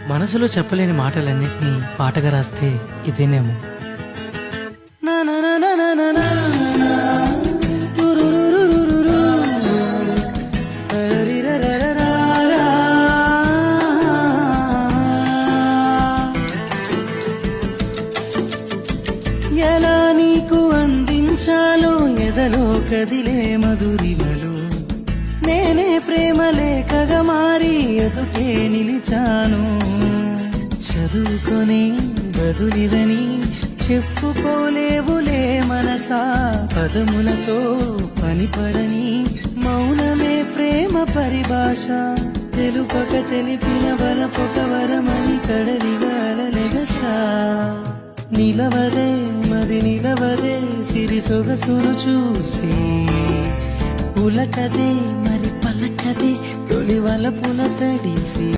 మనసులో చెప్పలేని మాటలన్నిటినీ పాటగా రాస్తే ఇదేనేమో. ఎలా నీకు అందించాలో ఎదలో కదిలే మధురిమలు, నేనే ప్రేమ లేఖగా మారి ఎదుటే నిలిచాను. చదువుకొని బదులిదని చెప్పుకోలేవులే మనసా, పదములతో పనిపడని మౌనమే ప్రేమ పరిభాష. తెలుపక తెలిపిన బలపొక వరమని కడలిగా అలలెగసా. నిలవదే మది నిలవదే సిరి సొగసును చూసి, ఉలకదే మరి పలకదే తొలి వలపున తడిసి.